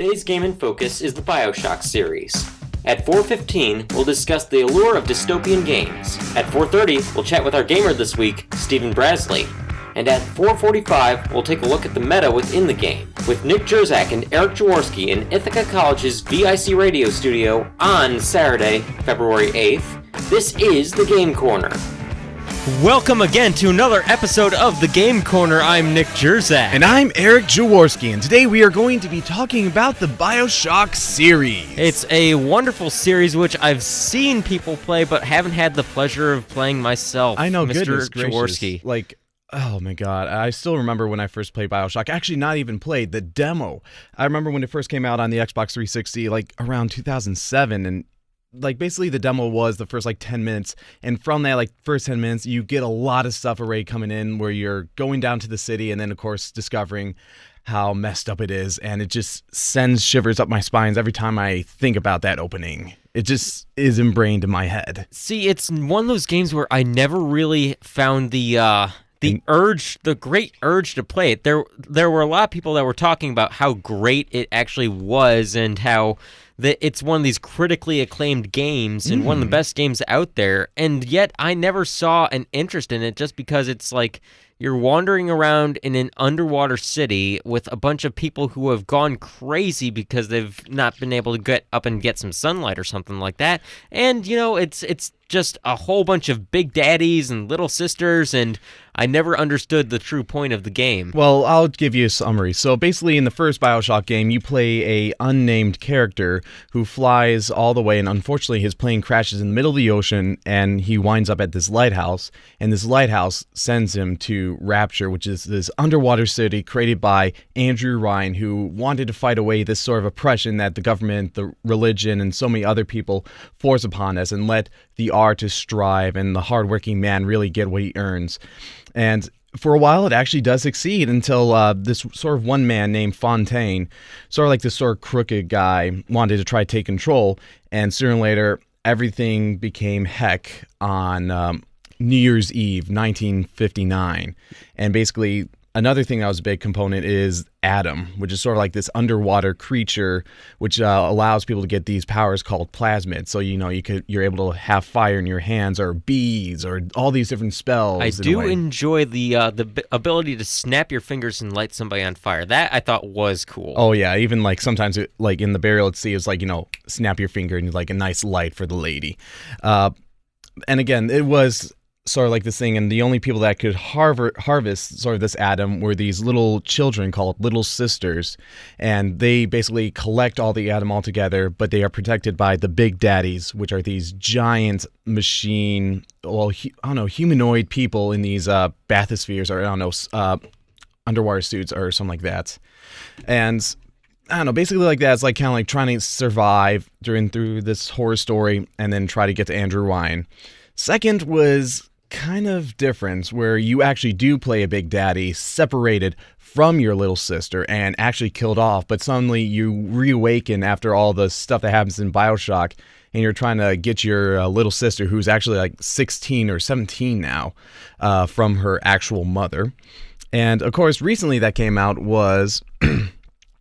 Today's game in focus is the Bioshock series. At 4:15, we'll discuss the allure of dystopian games. At 4:30, we'll chat with our gamer this week, Stephen Brasley. And at 4:45, we'll take a look at the meta within the game, with Nick Jerzak and Eric Jaworski in Ithaca College's VIC radio studio on Saturday, February 8th. This is the Game Corner. Welcome again to another episode of The Game Corner. I'm Nick Jerzak. And I'm Eric Jaworski, and today we are going to be talking about the Bioshock series. It's a wonderful series which I've seen people play, but haven't had the pleasure of playing myself. I know, Mr. goodness Jaworski. Like, oh my god, I still remember when I first played Bioshock. Actually, not even played, the demo. I remember when it first came out on the Xbox 360, like, around 2007, and like basically the demo was the first like 10 minutes, and from that like first 10 minutes you get a lot of stuff already coming in where you're going down to the city and then of course discovering how messed up it is, and it just sends shivers up my spines every time I think about that opening. It just is ingrained in my head. See, it's one of those games where I never really found the great urge to play it. There were a lot of people that were talking about how great it actually was and how it's one of these critically acclaimed games and one of the best games out there, and yet I never saw an interest in it just because it's like you're wandering around in an underwater city with a bunch of people who have gone crazy because they've not been able to get up and get some sunlight or something like that, and you know, it's just a whole bunch of big daddies and little sisters, and I never understood the true point of the game. Well, I'll give you a summary. So basically in the first Bioshock game, you play a unnamed character who flies all the way, and unfortunately his plane crashes in the middle of the ocean, and he winds up at this lighthouse, and this lighthouse sends him to Rapture, which is this underwater city created by Andrew Ryan, who wanted to fight away this sort of oppression that the government, the religion, and so many other people force upon us, and let the artist strive and the hardworking man really get what he earns. And for a while, it actually does succeed until this sort of one man named Fontaine, sort of like this sort of crooked guy, wanted to try to take control. And sooner or later, everything became heck on New Year's Eve, 1959. And basically, another thing that was a big component is Adam, which is sort of like this underwater creature, which allows people to get these powers called plasmids. So you know you're able to have fire in your hands, or bees, or all these different spells. I do enjoy the ability to snap your fingers and light somebody on fire. That I thought was cool. Oh yeah, even like sometimes like in the burial at sea, it's like, you know, snap your finger and like a nice light for the lady. And again, it was sort of like this thing, and the only people that could harvest sort of this Adam were these little children called Little Sisters, and they basically collect all the Adam all together, but they are protected by the Big Daddies, which are these giant machine, well, humanoid people in these bathyspheres, or underwater suits or something like that. And I don't know, basically like that. It's like kind of like trying to survive through this horror story and then try to get to Andrew Ryan. Second was kind of different, where you actually do play a Big Daddy separated from your little sister and actually killed off, but suddenly you reawaken after all the stuff that happens in Bioshock, and you're trying to get your little sister, who's actually like 16 or 17 now, from her actual mother. And of course, recently that came out was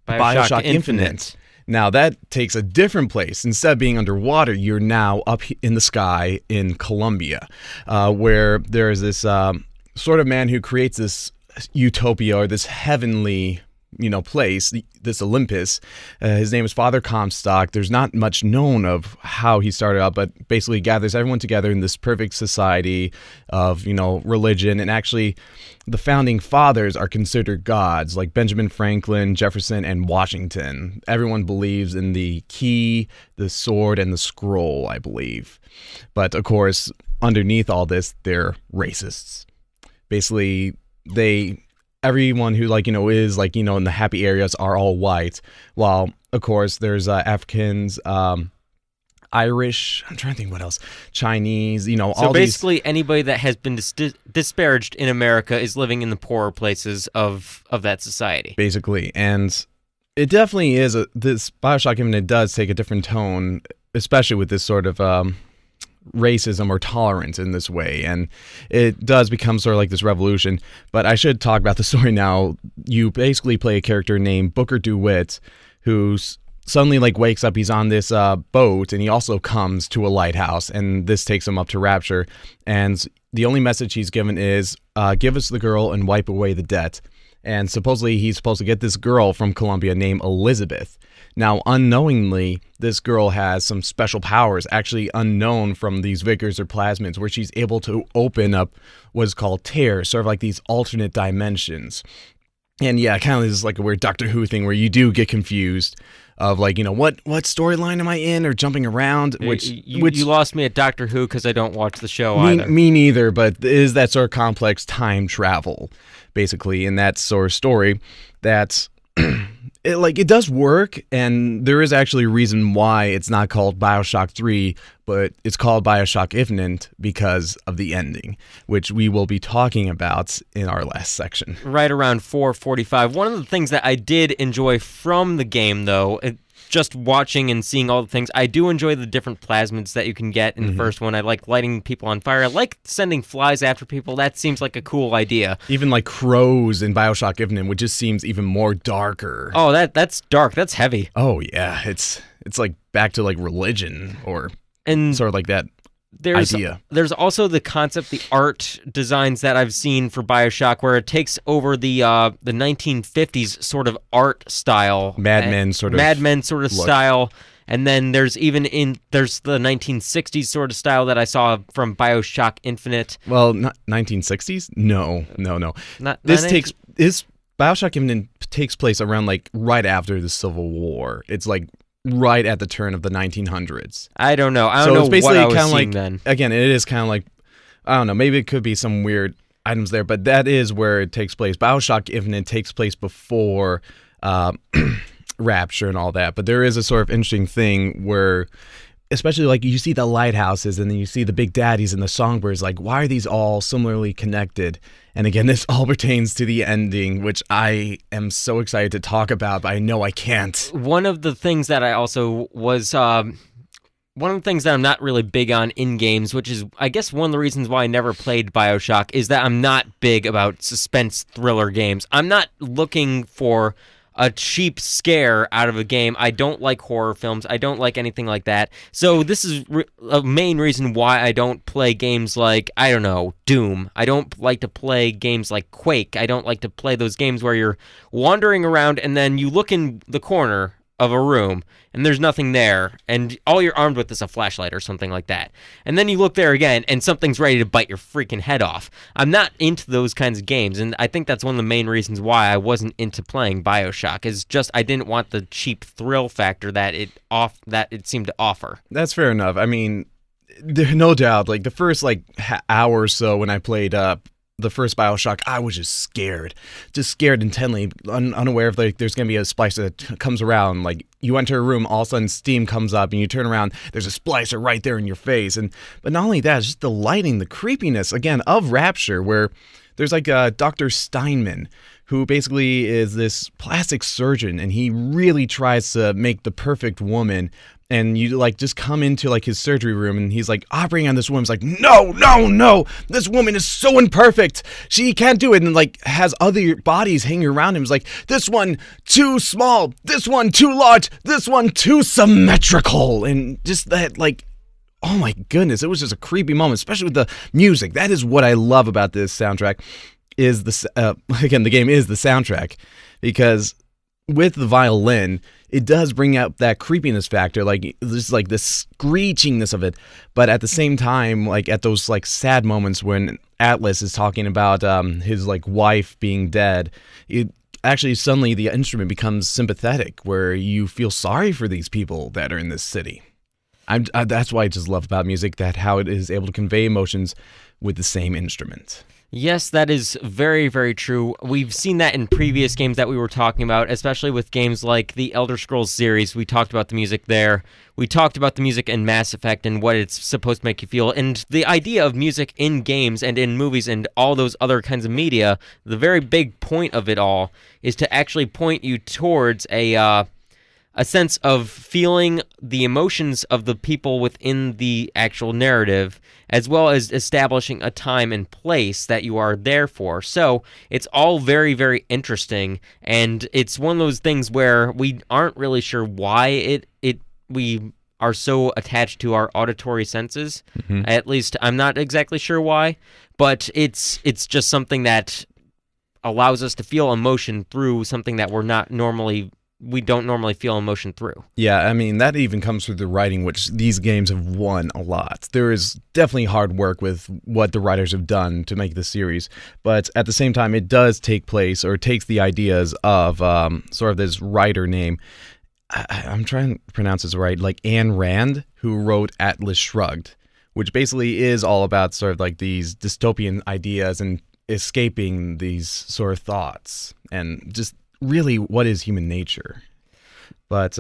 Bioshock Infinite. Now, that takes a different place. Instead of being underwater, you're now up in the sky in Colombia, where there is this sort of man who creates this utopia, or this heavenly, place, this Olympus. His name is Father Comstock. There's not much known of how he started out, but basically gathers everyone together in this perfect society of, religion. And actually, the founding fathers are considered gods, like Benjamin Franklin, Jefferson, and Washington. Everyone believes in the key, the sword, and the scroll, I believe. But of course, underneath all this, they're racists. Basically, everyone who is in the happy areas are all white, while of course there's Africans, Irish, I'm trying to think what else, Chinese, So all basically anybody that has been disparaged in America is living in the poorer places of that society. Basically, and it definitely is this Bioshock Infinite does take a different tone, especially with this sort of racism or tolerance in this way, and it does become sort of like this revolution. But I should talk about the story now. You basically play a character named Booker DeWitt, who suddenly like wakes up. He's on this boat, and he also comes to a lighthouse, and this takes him up to Rapture. And the only message he's given is, give us the girl and wipe away the debt. And supposedly he's supposed to get this girl from Colombia named Elizabeth. Now, unknowingly, this girl has some special powers, actually unknown from these vigors or plasmids, where she's able to open up what's called tears, sort of like these alternate dimensions. And yeah, kind of is like a weird Doctor Who thing where you do get confused of like, what storyline am I in, or jumping around, which you lost me at Doctor Who because I don't watch the show either. Me neither, but it is that sort of complex time travel, basically, in that sort of story that's it does work, and there is actually a reason why it's not called Bioshock 3, but it's called Bioshock Infinite because of the ending, which we will be talking about in our last section. Right around 4:45. One of the things that I did enjoy from the game, though, just watching and seeing all the things, I do enjoy the different plasmids that you can get in the first one. I like lighting people on fire. I like sending flies after people. That seems like a cool idea. Even like crows in Bioshock Infinite, which just seems even more darker. Oh, that's dark. That's heavy. Oh yeah, it's like back to like religion or and sort of like that idea. There's also the concept, the art designs that I've seen for Bioshock, where it takes over the 1950s sort of art style, Mad Men sort of look. Style, and then there's the 1960s sort of style that I saw from Bioshock Infinite. Well, not 1960s? No. Bioshock Infinite takes place around like right after the Civil War. It's like right at the turn of the 1900s. I don't know. I don't know what I was seeing then. Again, it is kind of like, I don't know, maybe it could be some weird items there, but that is where it takes place. Bioshock Infinite takes place before Rapture and all that, but there is a sort of interesting thing where, especially like you see the lighthouses and then you see the big daddies and the songbirds, like why are these all similarly connected? And again, this all pertains to the ending, which I am so excited to talk about, but I know I can't. One of the things that I also was, one of the things that I'm not really big on in games, which is, I guess, one of the reasons why I never played Bioshock, is that I'm not big about suspense thriller games. I'm not looking for a cheap scare out of a game. I don't like horror films. I don't like anything like that. So this is a main reason why I don't play games like, I don't know, Doom. I don't like to play games like Quake. I don't like to play those games where you're wandering around and then you look in the corner of a room and there's nothing there and all you're armed with is a flashlight or something like that. And then you look there again and something's ready to bite your freaking head off. I'm not into those kinds of games, and I think that's one of the main reasons why I wasn't into playing BioShock, is just I didn't want the cheap thrill factor that it seemed to offer. That's fair enough. I mean, no doubt, like the first hour or so when I played the first Bioshock, I was just scared intently, unaware of like there's gonna be a splicer that comes around. Like you enter a room, all of a sudden steam comes up, and you turn around, there's a splicer right there in your face. But not only that, it's just the lighting, the creepiness again of Rapture, where there's like Dr. Steinman, who basically is this plastic surgeon, and he really tries to make the perfect woman. And you like just come into like his surgery room and he's like operating on this woman. He's like, no, this woman is so imperfect. She can't do it. And like has other bodies hanging around him. It's like, this one too small, this one too large, this one too symmetrical. And just that, like, oh my goodness, it was just a creepy moment, especially with the music. That is what I love about this soundtrack, is again, the game is the soundtrack, because with the violin, it does bring out that creepiness factor, like just like the screechingness of it. But at the same time, like at those like sad moments when Atlas is talking about his like wife being dead, it actually suddenly the instrument becomes sympathetic, where you feel sorry for these people that are in this city. That's why I just love about music, that how it is able to convey emotions with the same instrument. Yes, that is very, very true. We've seen that in previous games that we were talking about, especially with games like the Elder Scrolls series. We talked about the music there. We talked about the music in Mass Effect and what it's supposed to make you feel. And the idea of music in games and in movies and all those other kinds of media, the very big point of it all is to actually point you towards a a sense of feeling the emotions of the people within the actual narrative, as well as establishing a time and place that you are there for. So it's all very, very interesting, and it's one of those things where we aren't really sure why we are so attached to our auditory senses. Mm-hmm. At least I'm not exactly sure why, but it's just something that allows us to feel emotion through something that we don't normally feel emotion through. Yeah, I mean, that even comes through the writing, which these games have won a lot. There is definitely hard work with what the writers have done to make the series, but at the same time, it does take place, or takes the ideas of sort of this writer name. I'm trying to pronounce this right, like Ayn Rand, who wrote Atlas Shrugged, which basically is all about sort of like these dystopian ideas and escaping these sort of thoughts, and just really what is human nature. But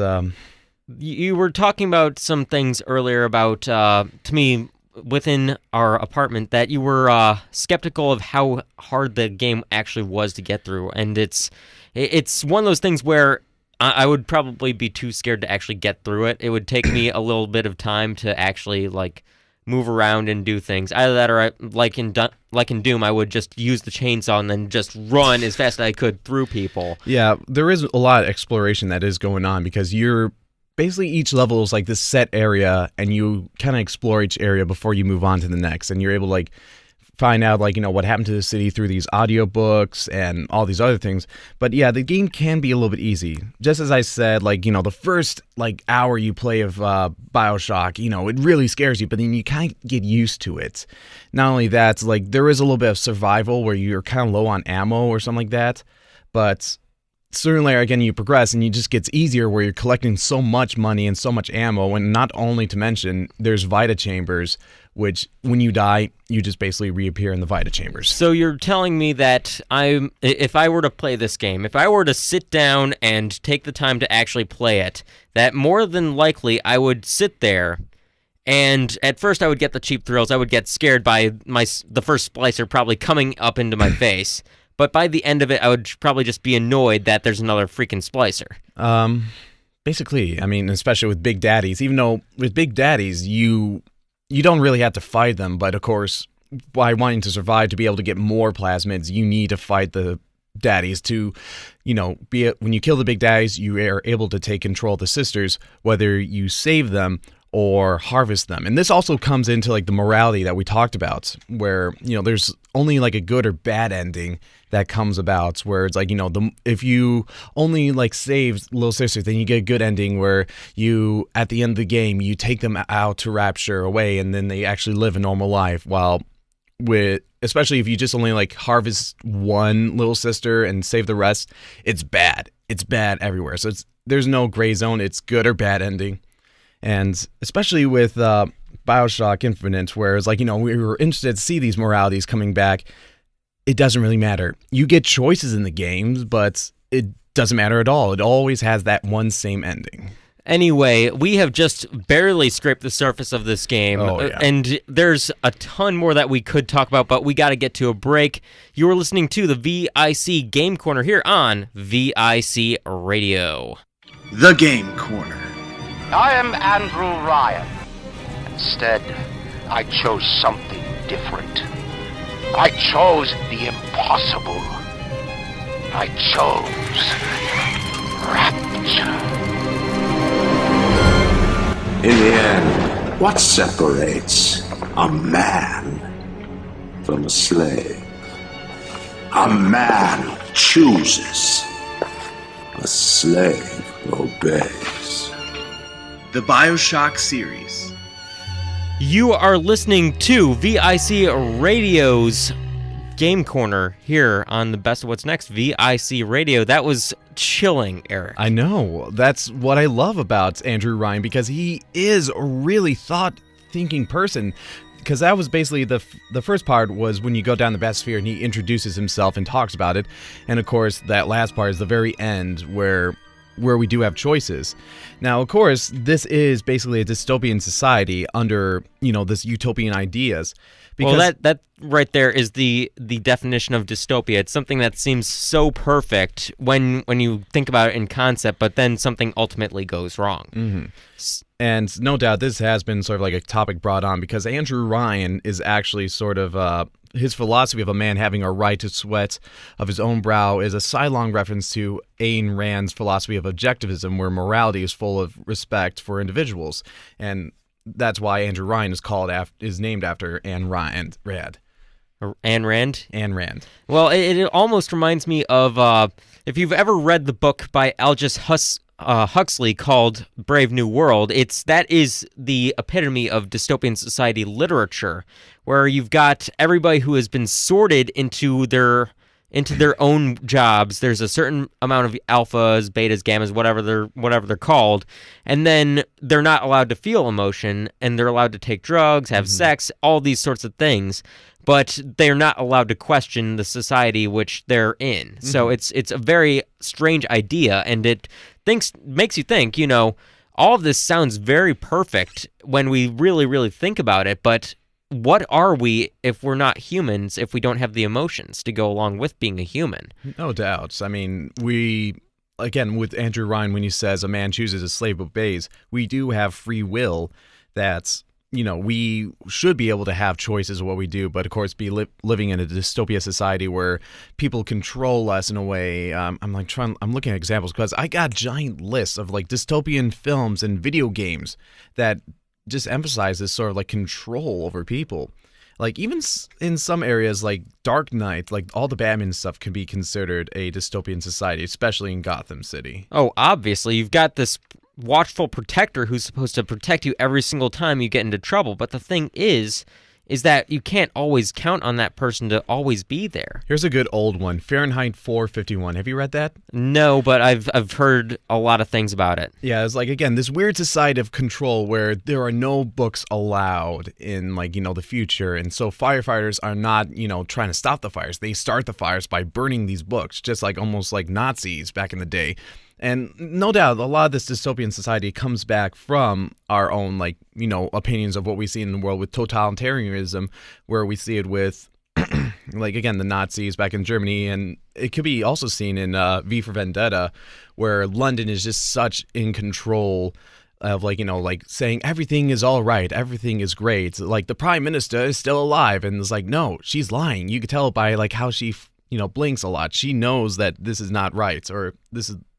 you were talking about some things earlier about, to me, within our apartment, that you were skeptical of how hard the game actually was to get through, and it's one of those things where I would probably be too scared to actually get through it. It would take me a little bit of time to actually move around and do things. Either that, or like in Doom, I would just use the chainsaw and then just run as fast as I could through people. Yeah, there is a lot of exploration that is going on, because you're basically, each level is like this set area, and you kind of explore each area before you move on to the next, and you're able to find out what happened to the city through these audiobooks and all these other things. But yeah, the game can be a little bit easy. Just as I said, the first hour you play of Bioshock, it really scares you, but then you kind of get used to it. Not only that, there is a little bit of survival where you're kind of low on ammo or something like that, but certainly, again, you progress and it just gets easier where you're collecting so much money and so much ammo, and not only to mention there's Vita chambers, which when you die, you just basically reappear in the Vita chambers. So you're telling me that if I were to play this game, if I were to sit down and take the time to actually play it, that more than likely I would sit there, and at first I would get the cheap thrills, I would get scared by the first splicer probably coming up into my face. But by the end of it, I would probably just be annoyed that there's another freaking splicer. Basically, I mean, especially with Big Daddies, even though with Big Daddies, you don't really have to fight them, but of course, by wanting to survive, to be able to get more plasmids, you need to fight the daddies to, when you kill the Big Daddies, you are able to take control of the sisters, whether you save them or harvest them. And this also comes into the morality that we talked about, where there's only a good or bad ending that comes about, where it's if you only save little sisters, then you get a good ending where you, at the end of the game, you take them out to rapture away, and then they actually live a normal life. While especially if you just only harvest one little sister and save the rest, it's bad everywhere. So there's no gray zone. It's good or bad ending. And especially with Bioshock Infinite, where it's we were interested to see these moralities coming back. It doesn't really matter. You get choices in the games, but it doesn't matter at all. It always has that one same ending. Anyway, we have just barely scraped the surface of this game, and there's a ton more that we could talk about, but we got to get to a break. You are listening to the VIC Game Corner here on VIC Radio. The Game Corner. I am Andrew Ryan. Instead, I chose something different. I chose the impossible. I chose rapture. In the end, what separates a man from a slave? A man chooses. A slave obeys. The Bioshock series. You are listening to VIC Radio's Game Corner here on the Best of What's Next, VIC Radio. That was chilling, Eric. I know. That's what I love about Andrew Ryan, because he is a really thought-thinking person. Because that was basically the first part was when you go down the bathysphere and he introduces himself and talks about it. And of course, that last part is the very end where where we do have choices. Now, of course, this is basically a dystopian society under, this utopian ideas. Because, well, that right there is the definition of dystopia. It's something that seems so perfect when you think about it in concept, but then something ultimately goes wrong. Mm-hmm. And no doubt this has been sort of like a topic brought on because Andrew Ryan is actually sort of his philosophy of a man having a right to sweat of his own brow is a sidelong reference to Ayn Rand's philosophy of objectivism, where morality is full of respect for individuals, and that's why Andrew Ryan is named after Ayn Rand. Ayn Rand? Ayn Rand. Well, it almost reminds me of if you've ever read the book by Aldous Huxley called Brave New World. That is the epitome of dystopian society literature, where you've got everybody who has been sorted into their own jobs. There's a certain amount of alphas, betas, gammas, whatever they're called, and then they're not allowed to feel emotion, and they're allowed to take drugs, have sex, all these sorts of things, but they're not allowed to question the society which they're in. Mm-hmm. So it's a very strange idea, and it makes you think, all of this sounds very perfect when we really, really think about it, but what are we if we're not humans, if we don't have the emotions to go along with being a human? No doubts. I mean, again, with Andrew Ryan, when he says a man chooses, a slave obeys, we do have free will that's, we should be able to have choices of what we do, but of course be living in a dystopia society where people control us in a way. I'm looking at examples because I got giant lists of like dystopian films and video games that just emphasize this sort of like control over people. Like even in some areas like Dark Knight, like all the Batman stuff can be considered a dystopian society, especially in Gotham City. Oh, obviously. You've got this watchful protector who's supposed to protect you every single time you get into trouble. But the thing is that you can't always count on that person to always be there. Here's a good old one, Fahrenheit 451. Have you read that? No, but I've heard a lot of things about it. Yeah, it's like, again, this weird society of control where there are no books allowed in, like, the future. And so firefighters are not, trying to stop the fires. They start the fires by burning these books, just like almost like Nazis back in the day. And no doubt, a lot of this dystopian society comes back from our own, like, opinions of what we see in the world with totalitarianism, where we see it with, like, again, the Nazis back in Germany. And it could be also seen in V for Vendetta, where London is just such in control of, like, like saying everything is all right, everything is great. Like, the prime minister is still alive. And it's like, no, she's lying. You could tell by, like, how she, blinks a lot. She knows that this is not right, or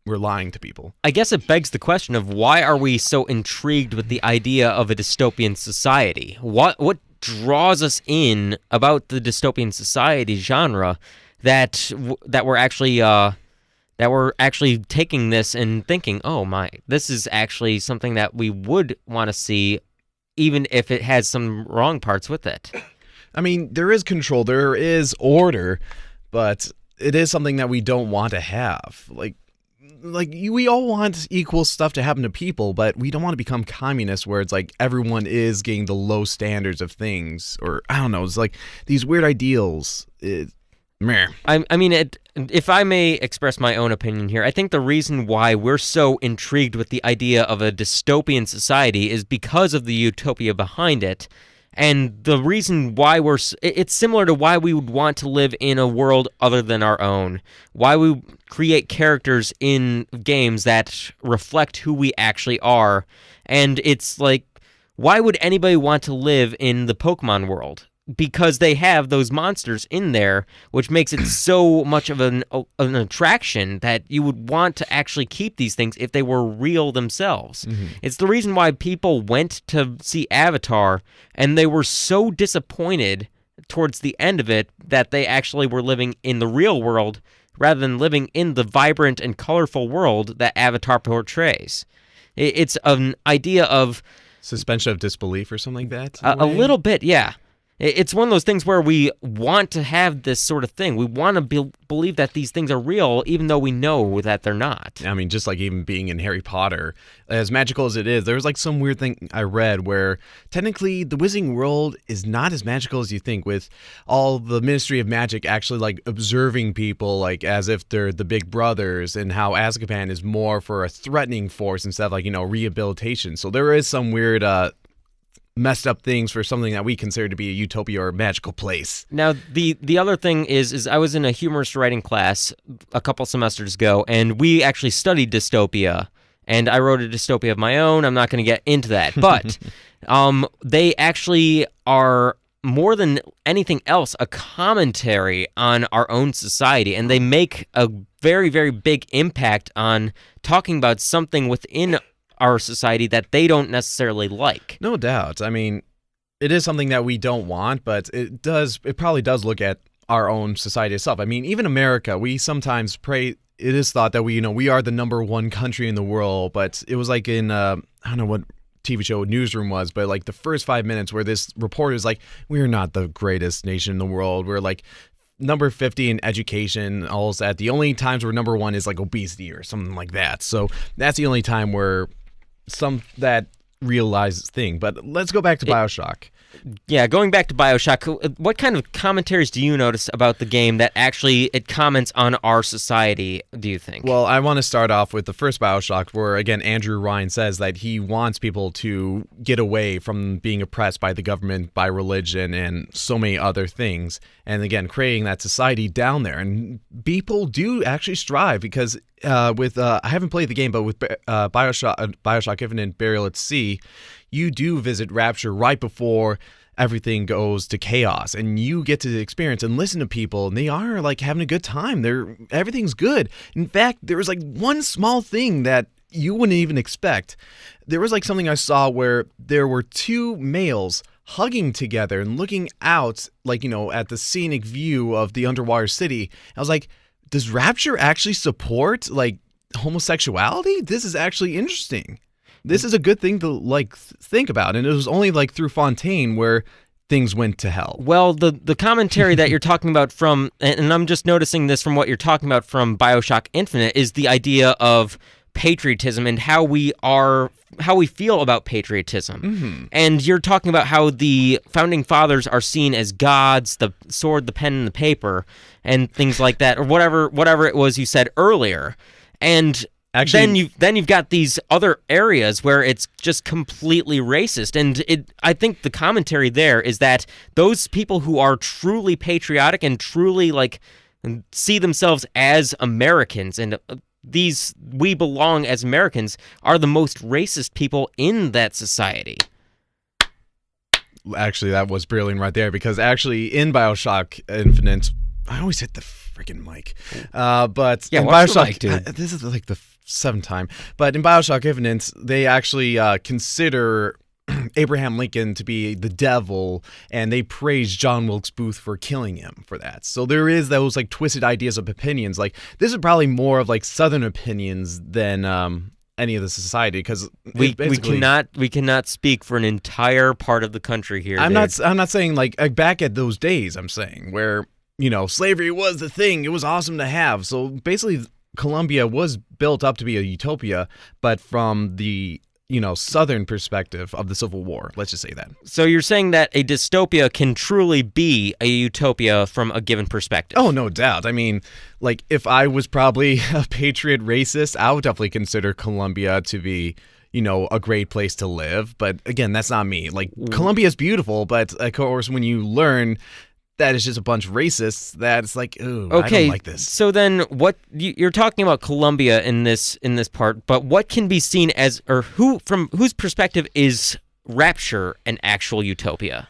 we're lying to people. I guess it begs the question of why are we so intrigued with the idea of a dystopian society? What draws us in about the dystopian society genre that we're actually taking this and thinking, oh my, this is actually something that we would want to see, even if it has some wrong parts with it. I mean, there is control, there is order, but it is something that we don't want to have. We all want equal stuff to happen to people, but we don't want to become communists where it's like everyone is getting the low standards of things, or I don't know, it's like these weird ideals. Meh. I mean, if I may express my own opinion here, I think the reason why we're so intrigued with the idea of a dystopian society is because of the utopia behind it. And the reason why it's similar to why we would want to live in a world other than our own. Why we create characters in games that reflect who we actually are. And it's like, why would anybody want to live in the Pokemon world? Because they have those monsters in there, which makes it so much of an attraction that you would want to actually keep these things if they were real themselves. Mm-hmm. It's the reason why people went to see Avatar, and they were so disappointed towards the end of it that they actually were living in the real world rather than living in the vibrant and colorful world that Avatar portrays. It's an idea of suspension of disbelief or something like that? A little bit, yeah. It's one of those things where we want to have this sort of thing. We want to believe that these things are real, even though we know that they're not. I mean, just like even being in Harry Potter, as magical as it is, there was like some weird thing I read where technically the Wizarding World is not as magical as you think, with all the Ministry of Magic actually like observing people like as if they're the big brothers, and how Azkaban is more for a threatening force instead of like, rehabilitation. So there is some weird messed up things for something that we consider to be a utopia or a magical place. Now, the other thing is I was in a humorous writing class a couple semesters ago, and we actually studied dystopia, and I wrote a dystopia of my own. I'm not going to get into that, but they actually are, more than anything else, a commentary on our own society, and they make a very, very big impact on talking about something within our society that they don't necessarily like. No doubt. I mean, it is something that we don't want, but it probably does look at our own society itself. I mean, even America, we sometimes it is thought that we are the number one country in the world, but it was like in, I don't know what TV show Newsroom was, but like the first 5 minutes where this reporter is like, we're not the greatest nation in the world. We're like number 50 in education, all that. The only times we're number one is like obesity or something like that. So that's the only time where that realized thing. But let's go back to Bioshock. Yeah, going back to Bioshock, what kind of commentaries do you notice about the game that actually it comments on our society, do you think? Well, I want to start off with the first Bioshock, where, again, Andrew Ryan says that he wants people to get away from being oppressed by the government, by religion, and so many other things. And, again, creating that society down there. And people do actually strive, because I haven't played the game, but with Bioshock Infinite Burial at Sea, you do visit Rapture right before everything goes to chaos, and you get to experience and listen to people, and they are like having a good time. Everything's good. In fact, there was like one small thing that you wouldn't even expect. There was like something I saw where there were two males hugging together and looking out, like, at the scenic view of the underwater city. I was like, does Rapture actually support like homosexuality? This is actually interesting. This is a good thing to like think about, and it was only like through Fontaine where things went to hell. Well, the commentary that you're talking about from, and I'm just noticing this from what you're talking about from Bioshock Infinite, is the idea of patriotism and how we feel about patriotism. Mm-hmm. And you're talking about how the founding fathers are seen as gods, the sword, the pen, and the paper, and things like that, or whatever it was you said earlier. And actually, then you've got these other areas where it's just completely racist, and I think the commentary there is that those people who are truly patriotic and truly like see themselves as Americans, and these we belong as Americans, are the most racist people in that society. Actually, that was brilliant right there, because actually in Bioshock Infinite, I always hit the freaking mic. But yeah, in Bioshock, Bioshock, dude. This is like the seventh time. But in Bioshock Infinite, they actually consider Abraham Lincoln to be the devil, and they praise John Wilkes Booth for killing him for that. So there is those like twisted ideas of opinions. Like, this is probably more of like Southern opinions than any of the society, because we cannot speak for an entire part of the country here. I'm not saying like back at those days. I'm saying where slavery was the thing. It was awesome to have. So basically, Columbia was built up to be a utopia, but from the Southern perspective of the Civil War. Let's just say that. So you're saying that a dystopia can truly be a utopia from a given perspective? Oh, no doubt. I mean, like, if I was probably a patriot racist, I would definitely consider Columbia to be, a great place to live. But again, that's not me. Like, Columbia is beautiful, but of course, when you learn that it's just a bunch of racists, that's like, ooh, okay, I don't like this. So then what you're talking about Columbia in this part, but what can be seen as, or from whose perspective is Rapture an actual utopia?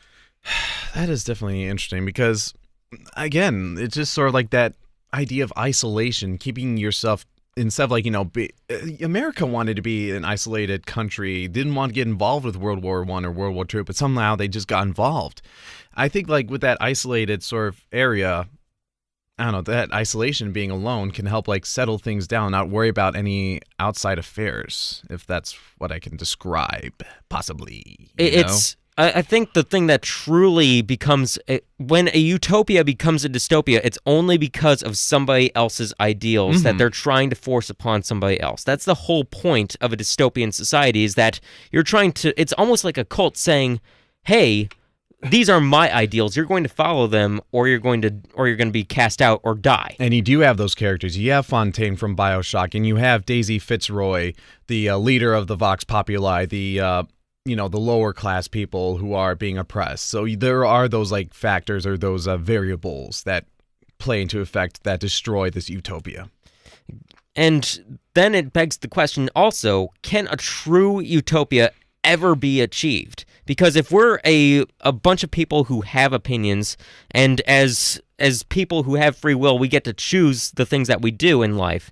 That is definitely interesting, because again, it's just sort of like that idea of isolation, keeping yourself, instead of like, America wanted to be an isolated country, didn't want to get involved with World War I or World War II, but somehow they just got involved. I think like with that isolated sort of area, I don't know, that isolation, being alone, can help like settle things down, not worry about any outside affairs, if that's what I can describe, possibly. I think the thing that truly becomes when a utopia becomes a dystopia, it's only because of somebody else's ideals that they're trying to force upon somebody else. That's the whole point of a dystopian society, is that you're trying to, it's almost like a cult saying, hey, these are my ideals. You're going to follow them, or you're going to be cast out or die. And you do have those characters. You have Fontaine from Bioshock, and you have Daisy Fitzroy, the leader of the Vox Populi, the lower class people who are being oppressed. So there are those like factors or those variables that play into effect that destroy this utopia. And then it begs the question also, can a true utopia ever be achieved? Because if we're a bunch of people who have opinions, and as people who have free will, we get to choose the things that we do in life,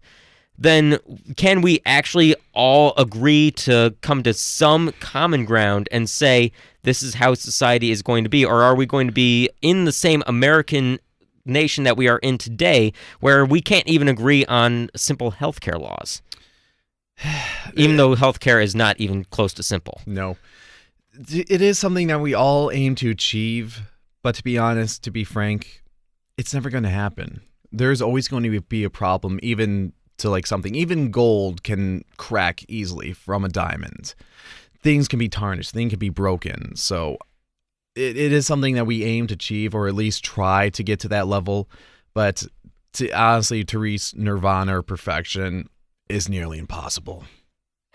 then can we actually all agree to come to some common ground and say this is how society is going to be? Or are we going to be in the same American nation that we are in today, where we can't even agree on simple healthcare laws? Even though healthcare is not even close to simple. No. It is something that we all aim to achieve, but to be honest, to be frank, it's never going to happen. There's always going to be a problem, even to like something. Even gold can crack easily from a diamond. Things can be tarnished. Things can be broken. So it is something that we aim to achieve, or at least try to get to that level. But honestly, to reach nirvana or perfection is nearly impossible.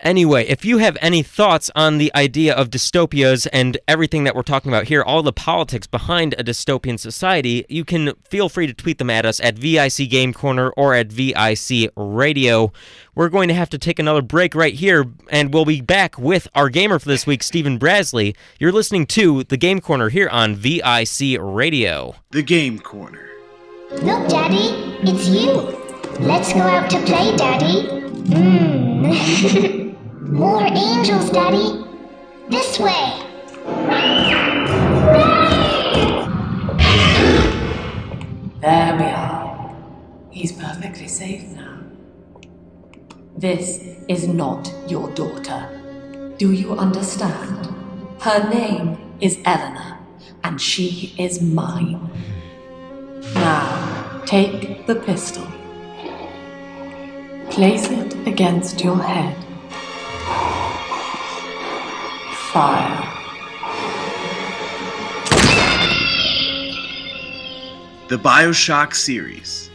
Anyway, if you have any thoughts on the idea of dystopias and everything that we're talking about here, all the politics behind a dystopian society, you can feel free to tweet them at us at VIC Game Corner or at VIC Radio. We're going to have to take another break right here, and we'll be back with our gamer for this week, Stephen Brasley. You're listening to The Game Corner here on VIC Radio. The Game Corner. Look, Daddy, it's you. Let's go out to play, Daddy. More angels, Daddy. This way. There we are. He's perfectly safe now. This is not your daughter. Do you understand? Her name is Eleanor, and she is mine. Now, take the pistol. Place it against your head. Fire. The Bioshock series.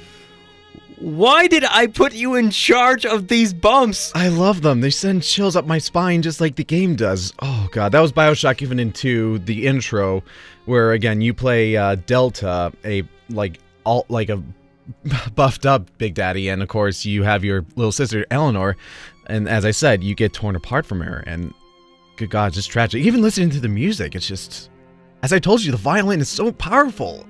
Why did I put you in charge of these bumps? I love them. They send chills up my spine just like the game does. Oh god, that was Bioshock even into the intro, where again you play Delta, a buffed up Big Daddy, and of course you have your little sister Eleanor, and as I said, you get torn apart from her, and good god, just tragic. Even listening to the music, it's just, as I told you, the violin is so powerful.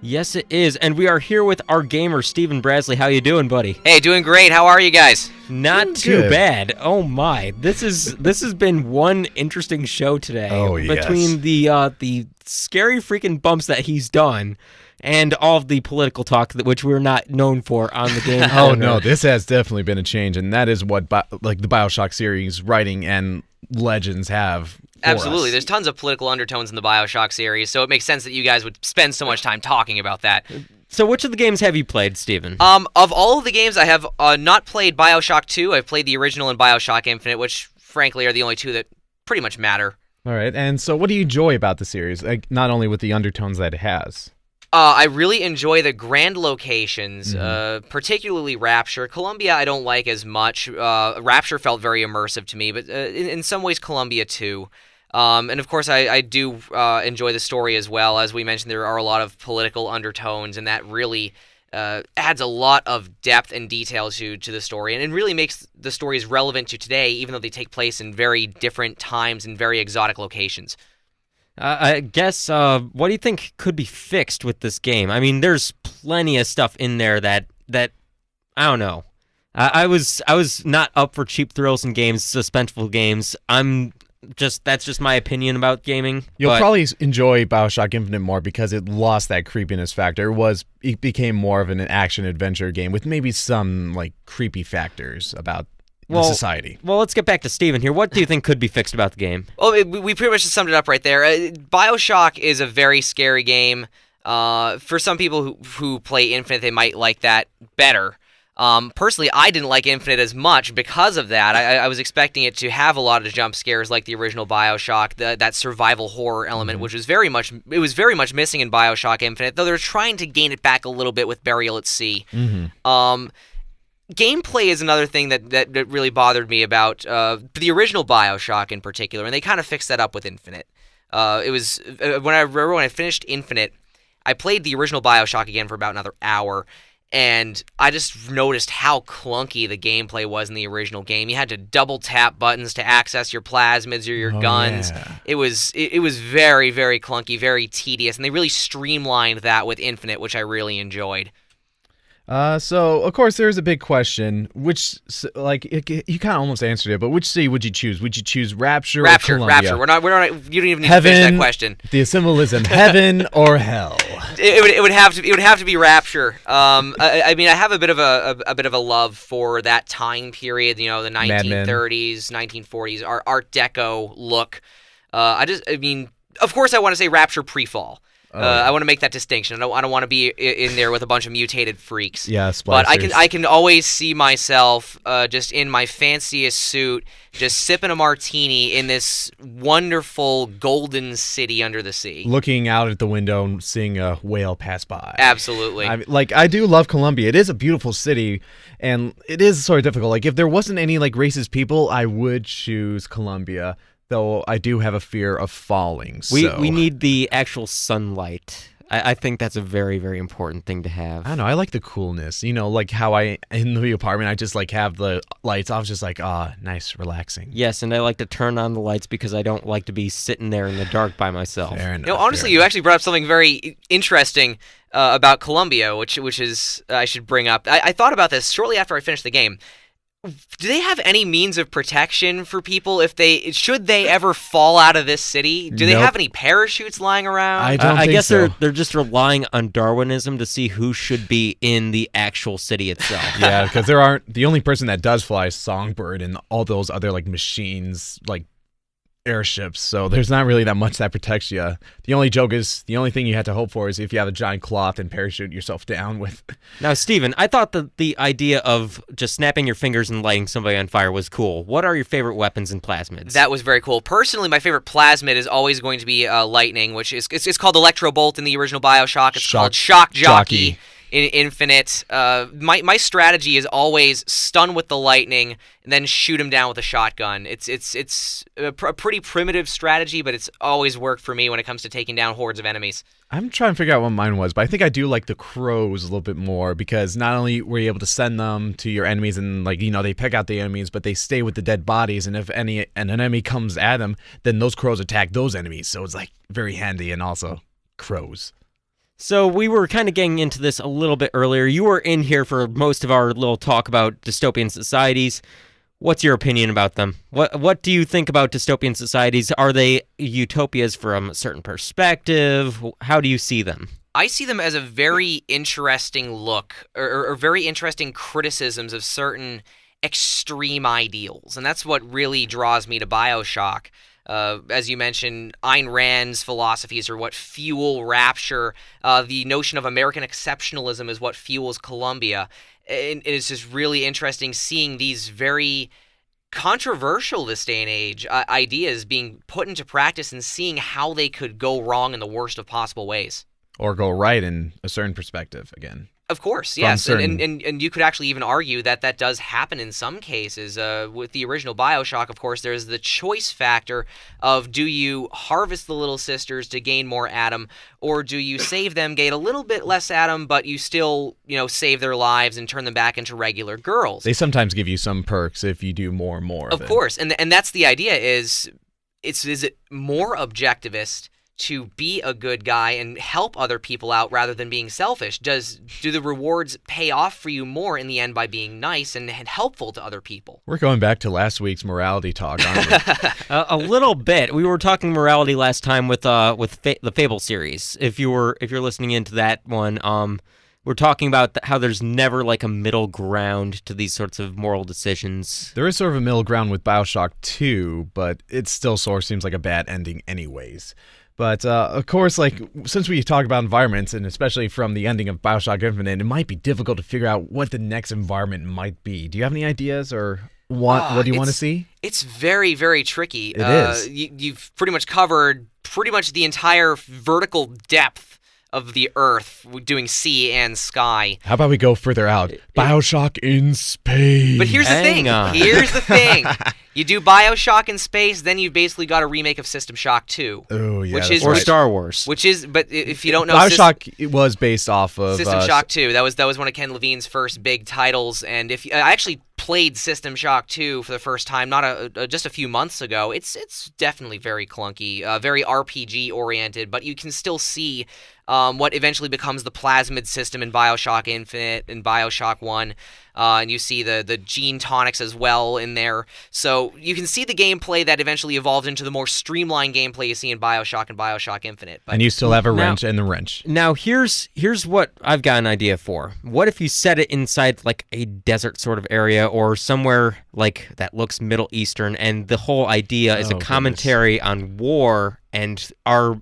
Yes, it is, and we are here with our gamer, Stephen Brasley. How you doing, buddy? Hey, doing great. How are you guys? Not Doing too good. bad. Oh my, this has been one interesting show today. Oh, yes. Between the scary freaking bumps that he's done, and all of the political talk which we're not known for on the game. Oh no, this has definitely been a change, and that is what the Bioshock series writing and legends have for Absolutely. us. There's tons of political undertones in the Bioshock series, so it makes sense that you guys would spend so much time talking about that. So which of the games have you played, Stephen? Of all of the games, I have not played Bioshock 2. I've played the original and Bioshock Infinite, which, frankly, are the only two that pretty much matter. All right, and so what do you enjoy about the series? Like, not only with the undertones that it has. I really enjoy the grand locations, particularly Rapture. Columbia I don't like as much. Rapture felt very immersive to me, but in some ways Columbia too. And of course I do enjoy the story as well. As we mentioned, there are a lot of political undertones, and that really adds a lot of depth and detail to the story, and it really makes the stories relevant to today, even though they take place in very different times and very exotic locations. I guess, what do you think could be fixed with this game? I mean, there's plenty of stuff in there that I don't know. I was not up for cheap thrills in games, suspenseful games. That's just my opinion about gaming. You'll probably enjoy Bioshock Infinite more because it lost that creepiness factor. It became more of an action adventure game with maybe some like creepy factors about the society. Well, let's get back to Steven here. What do you think could be fixed about the game? Well, we pretty much just summed it up right there. Bioshock is a very scary game. For some people who play Infinite, they might like that better. Personally, I didn't like Infinite as much because of that. I was expecting it to have a lot of jump scares like the original Bioshock, that survival horror element, which was very much missing in Bioshock Infinite, though they're trying to gain it back a little bit with Burial at Sea. Gameplay is another thing that really bothered me about the original Bioshock in particular, and they kind of fixed that up with Infinite. It was when I finished Infinite, I played the original Bioshock again for about another hour, and I just noticed how clunky the gameplay was in the original game. You had to double tap buttons to access your plasmids or your guns. Yeah. It was very, very clunky, very tedious, and they really streamlined that with Infinite, which I really enjoyed. So of course there's a big question. Which, like, you kind of almost answered it, but which city would you choose? Would you choose Rapture or Columbia? Rapture. We're not. You don't even need Heaven, to finish that question. The symbolism: heaven or hell. It would have to be Rapture. I mean, I have a bit of a love for that time period. You know, the 1930s, 1940s, Art Deco look. I mean, of course, I want to say Rapture pre-fall. I want to make that distinction. I don't want to be in there with a bunch of mutated freaks. Yeah, splicers. But I can always see myself just in my fanciest suit, just sipping a martini in this wonderful golden city under the sea. Looking out at the window and seeing a whale pass by. Absolutely. I do love Columbia. It is a beautiful city, and it is sort of difficult. Like, if there wasn't any, like, racist people, I would choose Columbia. Though I do have a fear of falling. We need the actual sunlight. I think that's a very, very important thing to have. I don't know. I like the coolness. You know, like how in the apartment, I just like have the lights off, just like, nice, relaxing. Yes, and I like to turn on the lights because I don't like to be sitting there in the dark by myself. Fair enough, you know, honestly, you actually brought up something very interesting about Columbia, which is I should bring up. I thought about this shortly after I finished the game. Do they have any means of protection for people should they ever fall out of this city? Do they have any parachutes lying around? I guess they're just relying on Darwinism to see who should be in the actual city itself. Yeah, because the only person that does fly is Songbird and all those other, like, machines, like airships, so there's not really that much that protects you. The only thing you had to hope for is if you have a giant cloth and parachute yourself down with. Now, Steven, I thought that the idea of just snapping your fingers and lighting somebody on fire was cool. What are your favorite weapons and plasmids? That was very cool. Personally, my favorite plasmid is always going to be lightning, which is it's called Electro Bolt in the original Bioshock. It's called Shock Jockey. In Infinite, my strategy is always stun with the lightning and then shoot him down with a shotgun. It's a pretty primitive strategy, but it's always worked for me when it comes to taking down hordes of enemies. I'm trying to figure out what mine was, but I think I do like the crows a little bit more because not only were you able to send them to your enemies and, like, you know, they pick out the enemies, but they stay with the dead bodies, and if an enemy comes at them, then those crows attack those enemies. So it's, like, very handy, and also crows. So we were kind of getting into this a little bit earlier. You were in here for most of our little talk about dystopian societies. What's your opinion about them? What do you think about dystopian societies? Are they utopias from a certain perspective? How do you see them? I see them as a very interesting look, or very interesting criticisms of certain extreme ideals, and that's what really draws me to Bioshock. As you mentioned, Ayn Rand's philosophies are what fuel Rapture. The notion of American exceptionalism is what fuels Columbia. And it's just really interesting seeing these very controversial this day and age ideas being put into practice and seeing how they could go wrong in the worst of possible ways. Or go right in a certain perspective again. Of course, yes, and you could actually even argue that does happen in some cases. With the original Bioshock, of course, there's the choice factor of do you harvest the little sisters to gain more Adam, or do you save them, gain a little bit less Adam, but you still, save their lives and turn them back into regular girls. They sometimes give you some perks if you do more and more of it. Of course, and that's the idea is it more objectivist to be a good guy and help other people out rather than being selfish? Do the rewards pay off for you more in the end by being nice and helpful to other people? We're going back to last week's morality talk, aren't we? A little bit. We were talking morality last time with the Fable series. If you're listening into that one, we're talking about how there's never like a middle ground to these sorts of moral decisions. There is sort of a middle ground with Bioshock 2, but it still sort of seems like a bad ending anyways. But, of course, like, since we talk about environments, and especially from the ending of Bioshock Infinite, it might be difficult to figure out what the next environment might be. Do you have any ideas, or what do you want to see? It's very, very tricky. It is. You've pretty much covered pretty much the entire vertical depth of the Earth, doing sea and sky. How about we go further out? Bioshock in space. But here's the thing. Here's the thing. You do Bioshock in space, then you've basically got a remake of System Shock 2. Oh, yeah. Or Star Wars. But if you don't know, Bioshock it was based off of System Shock 2. That was one of Ken Levine's first big titles, and I actually played System Shock 2 for the first time just a few months ago. It's definitely very clunky, very RPG oriented, but you can still see what eventually becomes the plasmid system in Bioshock Infinite and Bioshock 1. And you see the gene tonics as well in there. So you can see the gameplay that eventually evolved into the more streamlined gameplay you see in Bioshock and Bioshock Infinite. And you still have a wrench and the wrench. Now, here's what I've got an idea for. What if you set it inside like a desert sort of area or somewhere like that looks Middle Eastern, and the whole idea is a commentary on war and our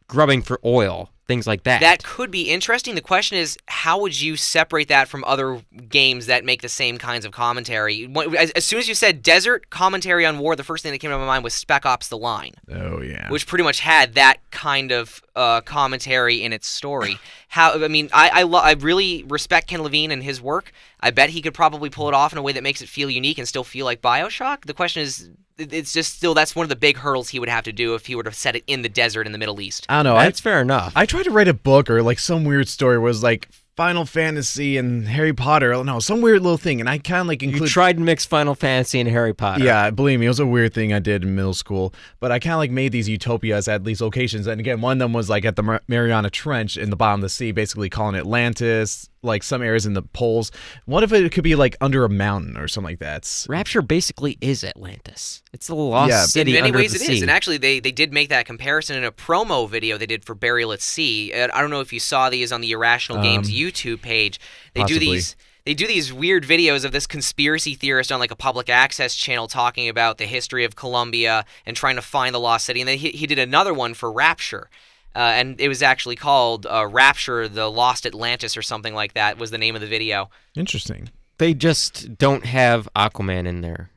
grubbing for oil, things like that. That could be interesting. The question is, how would you separate that from other games that make the same kinds of commentary? As soon as you said desert commentary on war, the first thing that came to my mind was Spec Ops: The Line. Oh, yeah. Which pretty much had that kind of commentary in its story. I really respect Ken Levine and his work. I bet he could probably pull it off in a way that makes it feel unique and still feel like Bioshock. The question is, it's just still, that's one of the big hurdles he would have to do if he were to set it in the desert in the Middle East. I don't know. That's fair enough. I tried to write a book or like some weird story where it was like Final Fantasy and Harry Potter. No, some weird little thing. And I kind of like include... You tried to mix Final Fantasy and Harry Potter. Yeah, believe me, it was a weird thing I did in middle school. But I kind of like made these utopias at these locations. And again, one of them was like at the Mariana Trench in the bottom of the sea, basically calling it Atlantis, like some areas in the poles. What if it could be like under a mountain or something like that? Rapture basically is Atlantis. It's the lost city under the sea. In many ways it is. And actually, they did make that comparison in a promo video they did for Burial at Sea. I don't know if you saw these on the Irrational Games YouTube page. They do these weird videos of this conspiracy theorist on like a public access channel talking about the history of Columbia and trying to find the lost city. And then he did another one for Rapture. And it was actually called Rapture, the Lost Atlantis or something like that was the name of the video. Interesting. They just don't have Aquaman in there.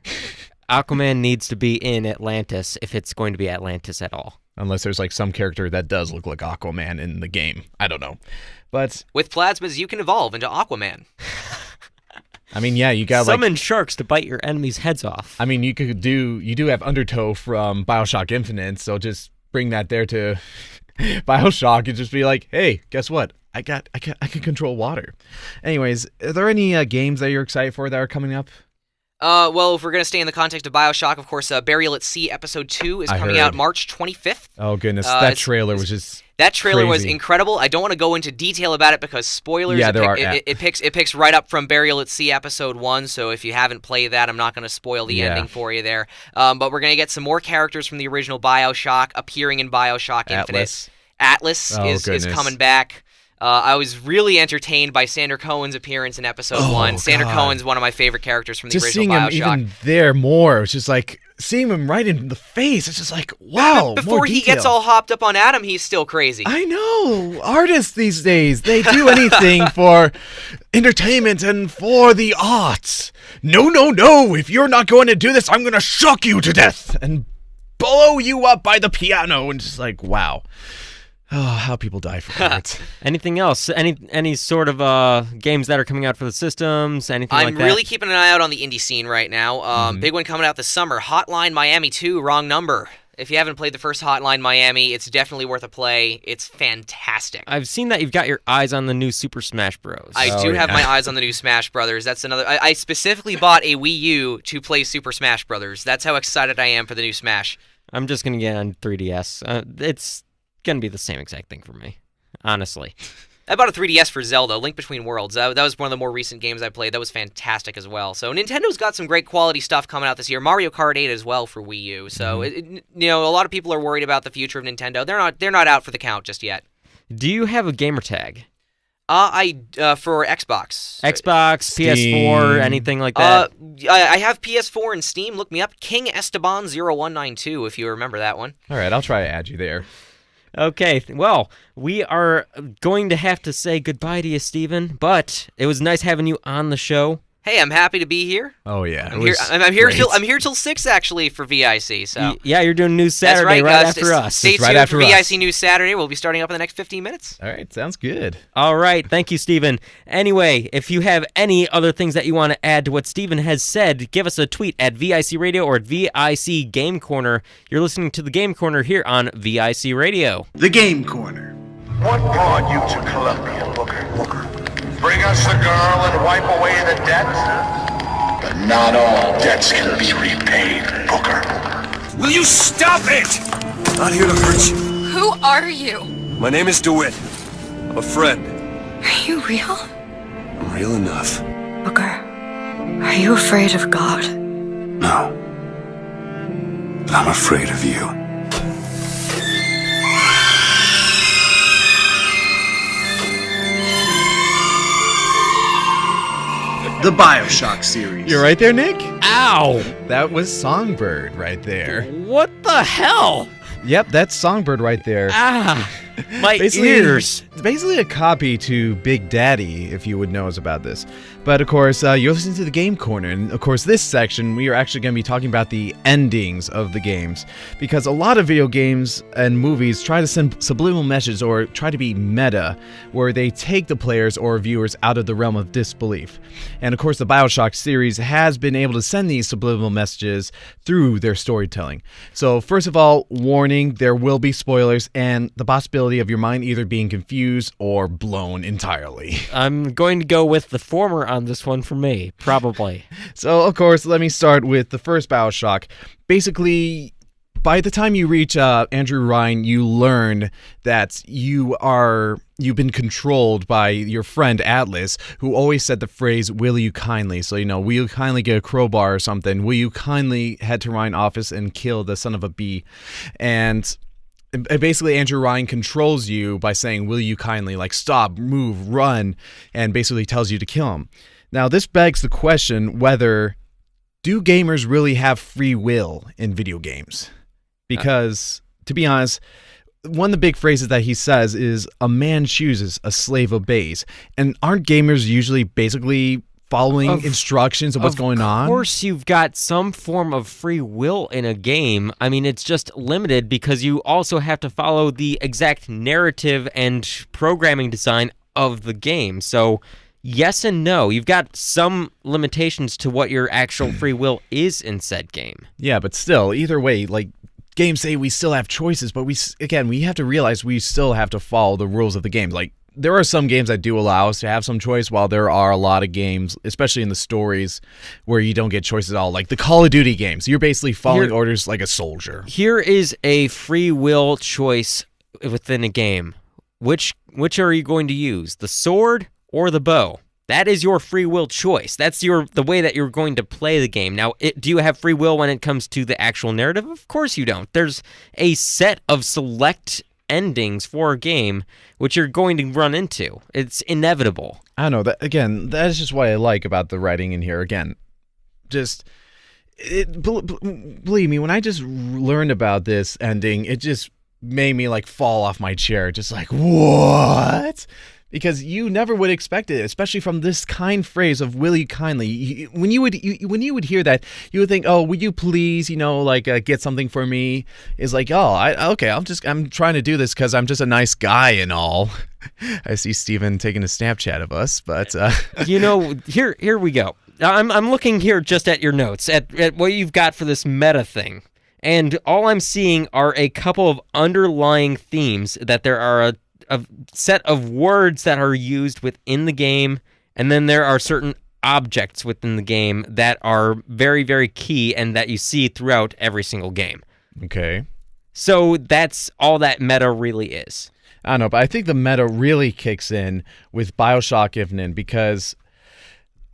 Aquaman needs to be in Atlantis if it's going to be Atlantis at all. Unless there's like some character that does look like Aquaman in the game. I don't know. But with plasmas, you can evolve into Aquaman. I mean, yeah, you got summon sharks to bite your enemies' heads off. I mean, you do have Undertow from Bioshock Infinite, so just bring that there to Bioshock and just be like, hey, guess what? I can control water. Anyways, are there any games that you're excited for that are coming up? Well, if we're going to stay in the context of Bioshock, of course, Burial at Sea Episode 2 is coming out March 25th. Oh, goodness. That trailer was just That trailer crazy. Was incredible. I don't want to go into detail about it because spoilers. Yeah, it picks right up from Burial at Sea Episode 1, so if you haven't played that, I'm not going to spoil the ending for you there. But we're going to get some more characters from the original Bioshock appearing in Bioshock Infinite. Atlas is coming back. I was really entertained by Sander Cohen's appearance in Episode 1. Sander Cohen's one of my favorite characters from the original Bioshock. Just seeing him even there more, it's just like, seeing him right in the face, it's just like, wow, before he gets all hopped up on Adam, he's still crazy. I know. Artists these days, they do anything for entertainment and for the arts. No, if you're not going to do this, I'm going to shock you to death and blow you up by the piano. And just like, wow. Oh, how people die for art. Anything else? Any sort of games that are coming out for the systems? Anything like that? I'm really keeping an eye out on the indie scene right now. Big one coming out this summer. Hotline Miami 2, Wrong Number. If you haven't played the first Hotline Miami, it's definitely worth a play. It's fantastic. I've seen that you've got your eyes on the new Super Smash Bros. I do have my eyes on the new Smash Brothers. That's another. I specifically bought a Wii U to play Super Smash Brothers. That's how excited I am for the new Smash. I'm just gonna get on 3DS. It's gonna be the same exact thing for me, honestly. I bought a 3DS for Zelda, Link Between Worlds. That was one of the more recent games I played. That was fantastic as well. So Nintendo's got some great quality stuff coming out this year. Mario Kart 8 as well for Wii U. So a lot of people are worried about the future of Nintendo. They're not out for the count just yet. Do you have a gamer tag? For Xbox. Xbox, Steam. PS4, anything like that? I have PS4 and Steam. Look me up. King Esteban 0192, if you remember that one. All right, I'll try to add you there. Okay, well, we are going to have to say goodbye to you, Steven, but it was nice having you on the show. Hey, I'm happy to be here. Oh yeah, I'm here till 6 actually for VIC. So Yeah, you're doing News that's Saturday right, after us. Stay Right tuned after for us. VIC News Saturday. We'll be starting up in the next 15 minutes. All right, sounds good. All right, thank you, Steven. Anyway, if you have any other things that you want to add to what Steven has said, give us a tweet at VIC Radio or at VIC Game Corner. You're listening to the Game Corner here on VIC Radio. The Game Corner. What brought you to Columbia, Booker? Bring us the girl and wipe away the debt? But not all debts can be repaid, Booker. Will you stop it? Not here to hurt you. Who are you? My name is DeWitt. I'm a friend. Are you real? I'm real enough. Booker, are you afraid of God? No. But I'm afraid of you. The Bioshock series. You're right there, Nick. Ow! That was Songbird right there. What the hell? Yep, that's Songbird right there. Ah, my Basically- ears. It's basically a copy to Big Daddy, if you would know about this. But of course, you're listening to the Game Corner, and of course, this section we are actually going to be talking about the endings of the games, because a lot of video games and movies try to send subliminal messages or try to be meta, where they take the players or viewers out of the realm of disbelief. And of course, the Bioshock series has been able to send these subliminal messages through their storytelling. So first of all, warning, there will be spoilers and the possibility of your mind either being confused or blown entirely. I'm going to go with the former on this one for me, probably. So, of course, let me start with the first Bioshock. Basically, by the time you reach Andrew Ryan, you learn that you've been controlled by your friend Atlas, who always said the phrase, "Will you kindly?" So, will you kindly get a crowbar or something? Will you kindly head to Ryan office and kill the son of a bee? And basically, Andrew Ryan controls you by saying, "Will you kindly?" Like, stop, move, run, and basically tells you to kill him. Now, this begs the question whether do gamers really have free will in video games? Because, to be honest, one of the big phrases that he says is, "A man chooses, a slave obeys." And aren't gamers usually basically following instructions of what's going on? Of course you've got some form of free will in a game. I mean, it's just limited because you also have to follow the exact narrative and programming design of the game. So, yes and no. You've got some limitations to what your actual free will is in said game. Yeah, but still, either way, like, games say we still have choices, but we have to realize we still have to follow the rules of the game. Like, there are some games that do allow us to have some choice, while there are a lot of games, especially in the stories, where you don't get choices at all. Like the Call of Duty games, you're basically following orders like a soldier. Here is a free will choice within a game. Which are you going to use, the sword or the bow? That is your free will choice. That's the way that you're going to play the game. Now, do you have free will when it comes to the actual narrative? Of course you don't. There's a set of select endings for a game which you're going to run into. It's inevitable. I don't know. That is just what I like about the writing in here. Again, believe me, when I just learned about this ending, it just made me like fall off my chair. Just like, what? Because you never would expect it, especially from this kind phrase of "will you kindly." When you would hear that, you would think, "Oh, would you please, get something for me?" It's like, "Oh, I'm trying to do this because I'm just a nice guy and all." I see Steven taking a Snapchat of us, but here we go. I'm looking here just at your notes at what you've got for this meta thing, and all I'm seeing are a couple of underlying themes that there are a set of words that are used within the game, and then there are certain objects within the game that are very, very key and that you see throughout every single game. Okay. So that's all that meta really is. I don't know, but I think the meta really kicks in with Bioshock Infinite because,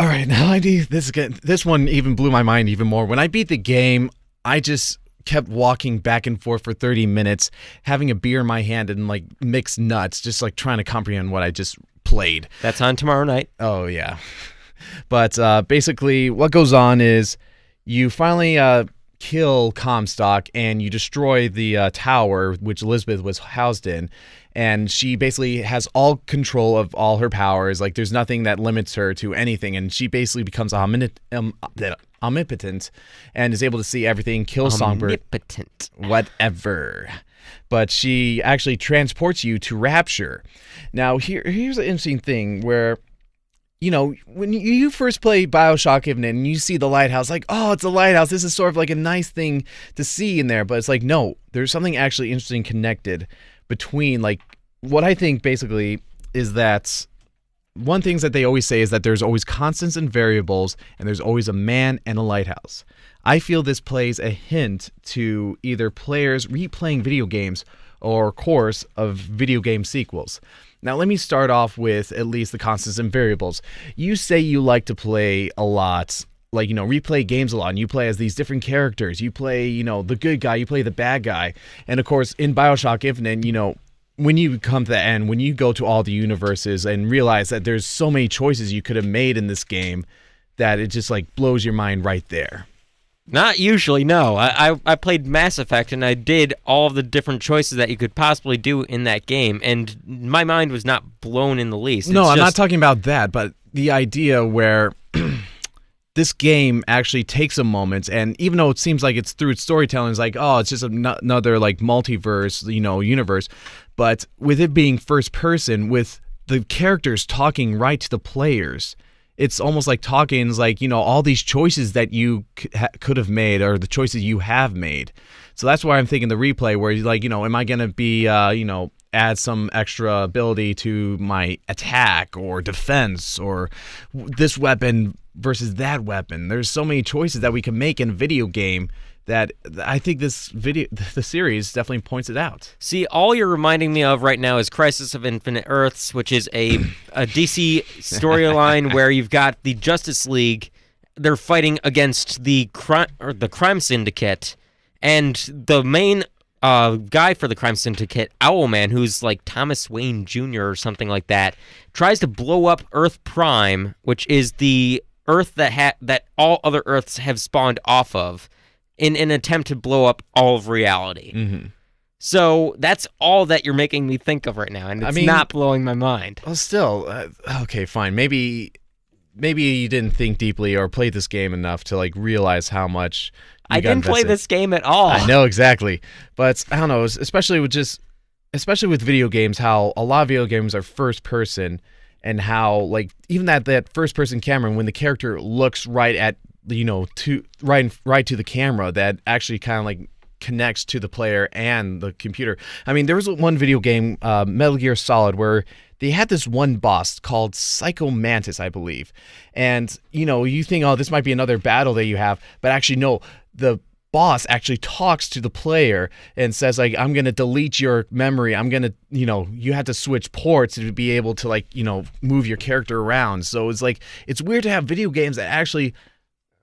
all right, now this one even blew my mind even more. When I beat the game, I just kept walking back and forth for 30 minutes, having a beer in my hand and like mixed nuts, just like trying to comprehend what I just played. That's on tomorrow night. Oh, yeah. But basically, what goes on is you finally kill Comstock and you destroy the tower which Elizabeth was housed in. And she basically has all control of all her powers. Like, there's nothing that limits her to anything. And she basically becomes omnipotent and is able to see everything, kill Songbird. Omnipotent. Whatever. But she actually transports you to Rapture. Now, here's an interesting thing where, you know, when you first play Bioshock Infinite and you see the lighthouse, like, oh, it's a lighthouse. This is sort of like a nice thing to see in there. But it's like, no, there's something actually interesting connected between, like, what I think basically is that one thing that they always say is that there's always constants and variables, and there's always a man and a lighthouse. I feel this plays a hint to either players replaying video games or a course of video game sequels. Now, let me start off with at least the constants and variables. You say you like to play a lot, like, you know, replay games a lot, and you play as these different characters. You play, you know, the good guy, you play the bad guy. And of course, in Bioshock Infinite, you know, when you come to the end, when you go to all the universes and realize that there's so many choices you could have made in this game that it just, like, blows your mind right there. Not usually, no. I played Mass Effect, and I did all of the different choices that you could possibly do in that game, and my mind was not blown in the least. No, I'm not talking about that, but the idea where this game actually takes a moment, and even though it seems like it's through its storytelling, it's like, oh, it's just another, like, multiverse, you know, universe, but with it being first person, with the characters talking right to the players, it's almost like talking, like, you know, all these choices that you could have made or the choices you have made. So that's why I'm thinking the replay where you're like, you know, am I going to be, you know, add some extra ability to my attack or defense or this weapon versus that weapon. There's so many choices that we can make in a video game that I think the series definitely points it out. See, all you're reminding me of right now is Crisis of Infinite Earths, which is a DC storyline where you've got the Justice League. They're fighting against the crime syndicate, and the main guy for the crime syndicate, Owlman, who's like Thomas Wayne Jr. or something like that, tries to blow up Earth Prime, which is the Earth that all other Earths have spawned off of, in an attempt to blow up all of reality. Mm-hmm. So that's all that you're making me think of right now, and it's not blowing my mind. Well, still, okay, fine. Maybe you didn't think deeply or play this game enough to, like, realize how much I didn't play this game at all. I know, exactly. But I don't know, especially with video games, how a lot of video games are first person, and how, like, even that first person camera, when the character looks right at, you know, right to the camera, that actually kind of, like, connects to the player and the computer. I mean, there was one video game, Metal Gear Solid, where they had this one boss called Psycho Mantis, I believe. And, you know, you think, oh, this might be another battle that you have, but actually, no, the boss actually talks to the player and says, like, I'm going to delete your memory. I'm going to, you know, you have to switch ports to be able to, like, you know, move your character around. So it's like, it's weird to have video games that actually,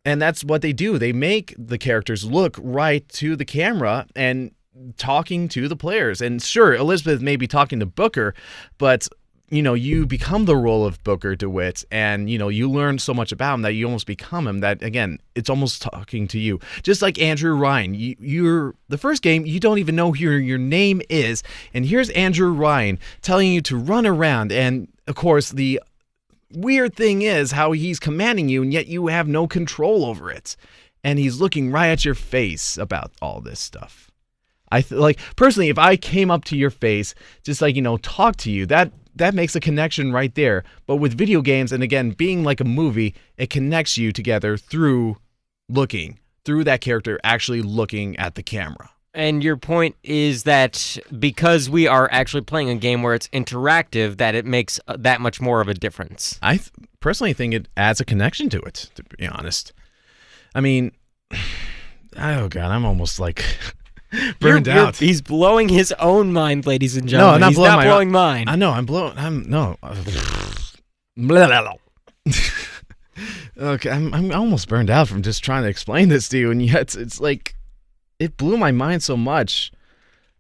and that's what they do. They make the characters look right to the camera and talking to the players. And sure, Elizabeth may be talking to Booker, but, you know, you become the role of Booker DeWitt, and, you know, you learn so much about him that you almost become him, that, again, it's almost talking to you. Just like Andrew Ryan, you're the first game, you don't even know who your name is, and here's Andrew Ryan telling you to run around, and, of course, the weird thing is how he's commanding you, and yet you have no control over it. And he's looking right at your face about all this stuff. Like, personally, if I came up to your face, just, like, you know, talk to you, that makes a connection right there. But with video games, and again, being like a movie, it connects you together through that character actually looking at the camera. And your point is that because we are actually playing a game where it's interactive, that it makes that much more of a difference. I personally think it adds a connection to it, to be honest. I mean, oh God, I'm almost like burned out. He's blowing his own mind, ladies and gentlemen. No, he's not blowing mine. I know, no. Okay, I'm almost burned out from just trying to explain this to you, and yet it's like, it blew my mind so much.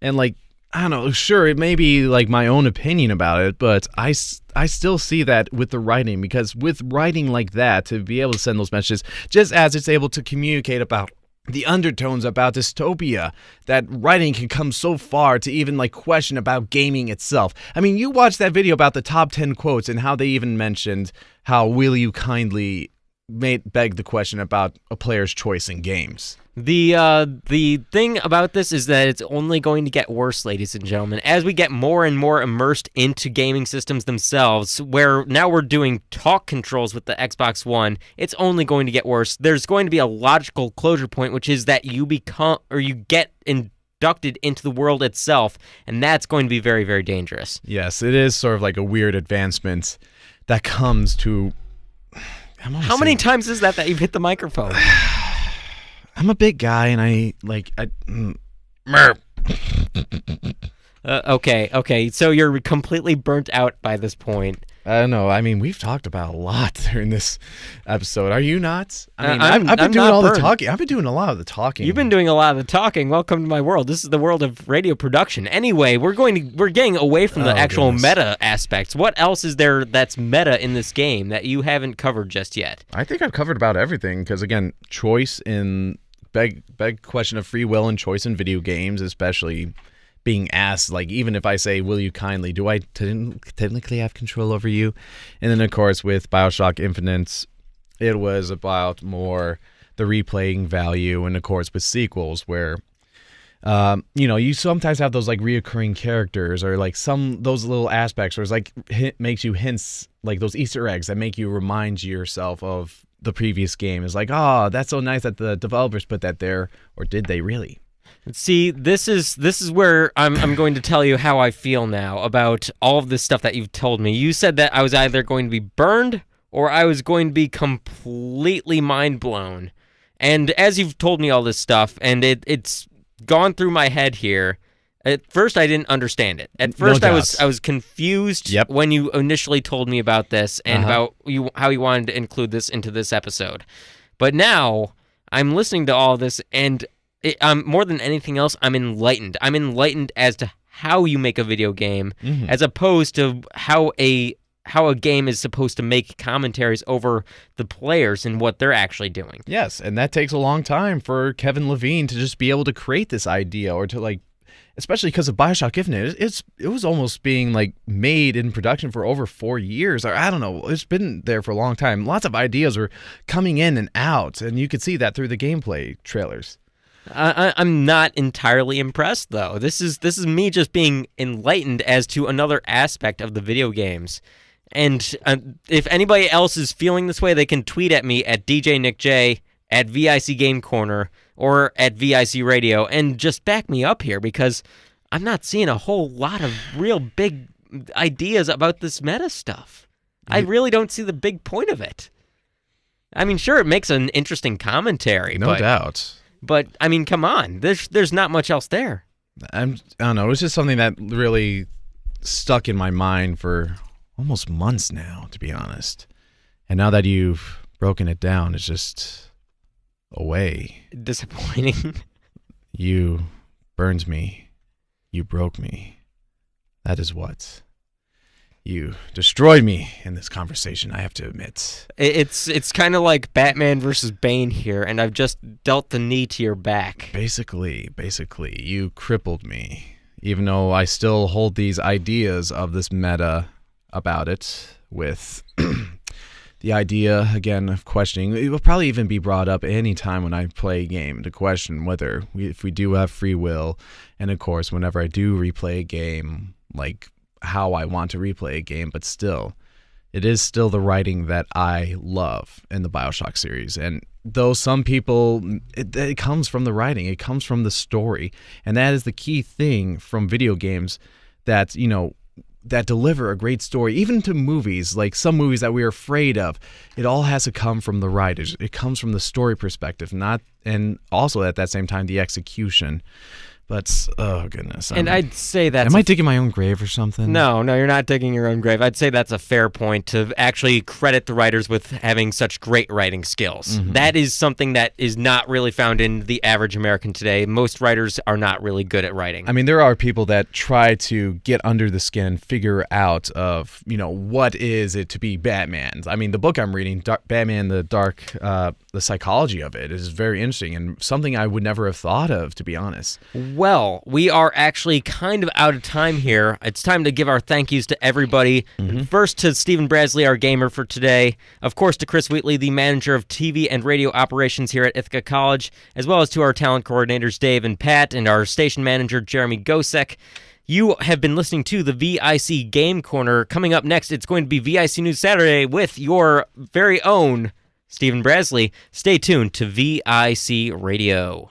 And, like, I don't know, sure, it may be like my own opinion about it, but I still see that with the writing, because with writing like that, to be able to send those messages, just as it's able to communicate about the undertones about dystopia, that writing can come so far to even like question about gaming itself. I mean, you watched that video about the top 10 quotes and how they even mentioned how will you kindly beg the question about a player's choice in games. The thing about this is that it's only going to get worse, ladies and gentlemen, as we get more and more immersed into gaming systems themselves, where now we're doing talk controls with the Xbox One. It's only going to get worse. There's going to be a logical closure point, which is that you get inducted into the world itself, and that's going to be very, very dangerous. Yes, it is sort of like a weird advancement that comes to... How many times is that you've hit the microphone? I'm a big guy, and I. Okay. So you're completely burnt out by this point. I don't know. I mean, we've talked about a lot during this episode. Are you not? I mean, I've been I'm doing not all burned. the talking. I've been doing a lot of the talking. You've been doing a lot of the talking. Welcome to my world. This is the world of radio production. Anyway, we're getting away from the actual meta aspects. What else is there that's meta in this game that you haven't covered just yet? I think I've covered about everything, because again, choice in beg question of free will and choice in video games, especially being asked, like, even if I say, will you kindly, do I technically have control over you? And then, of course, with Bioshock Infinite, it was about more the replaying value, and, of course, with sequels where, you sometimes have those, like, reoccurring characters, or, like, those little aspects where it's, like, makes you hints, like, those Easter eggs that make you remind yourself of the previous game. It's like, oh, that's so nice that the developers put that there, or did they really? See, this is where I'm going to tell you how I feel now about all of this stuff that you've told me. You said that I was either going to be burned or I was going to be completely mind blown. And as you've told me all this stuff, and it's gone through my head here, at first I didn't understand it. At first I was confused when you initially told me about this and about how you wanted to include this into this episode. But now I'm listening to all this, and more than anything else, I'm enlightened. I'm enlightened as to how you make a video game, as opposed to how a game is supposed to make commentaries over the players and what they're actually doing. Yes, and that takes a long time for Kevin Levine to just be able to create this idea, or to, like, especially because of Bioshock Infinite, it was almost being, like, made in production for over 4 years, or I don't know, it's been there for a long time. Lots of ideas were coming in and out, and you could see that through the gameplay trailers. I'm not entirely impressed, though. This is me just being enlightened as to another aspect of the video games. And if anybody else is feeling this way, they can tweet at me at DJNickJ, at VIC Game Corner, or at VIC Radio, and just back me up here, because I'm not seeing a whole lot of real big ideas about this meta stuff. I really don't see the big point of it. I mean, sure, it makes an interesting commentary. No doubt. But, I mean, come on. There's not much else there. I don't know. It was just something that really stuck in my mind for almost months now, to be honest. And now that you've broken it down, it's just away. Disappointing. You burned me. You broke me. That is what. You destroyed me in this conversation, I have to admit. It's kind of like Batman versus Bane here, and I've just dealt the knee to your back. Basically, you crippled me. Even though I still hold these ideas of this meta about it, with the idea, again, of questioning. It will probably even be brought up any time when I play a game, to question whether if we do have free will, and of course, whenever I do replay a game, like how I want to replay a game, but still, it is still the writing that I love in the Bioshock series. And though some people, it comes from the writing, it comes from the story, and that is the key thing from video games that, that deliver a great story, even to movies, like some movies that we're afraid of. It all has to come from the writers. It comes from the story perspective, not and also at that same time the execution. But oh goodness! And I'd say that's. Am I digging my own grave or something? No, you're not digging your own grave. I'd say that's a fair point to actually credit the writers with having such great writing skills. Mm-hmm. That is something that is not really found in the average American today. Most writers are not really good at writing. I mean, there are people that try to get under the skin and figure out of what is it to be Batman. I mean, the book I'm reading, Batman the Dark, the psychology of it is very interesting and something I would never have thought of, to be honest. Well, we are actually kind of out of time here. It's time to give our thank yous to everybody. Mm-hmm. First to Stephen Brasley, our gamer for today. Of course to Chris Wheatley, the manager of TV and radio operations here at Ithaca College, as well as to our talent coordinators Dave and Pat, and our station manager Jeremy Gosek. You have been listening to the VIC Game Corner. Coming up next, it's going to be VIC News Saturday with your very own Stephen Brasley. Stay tuned to VIC Radio.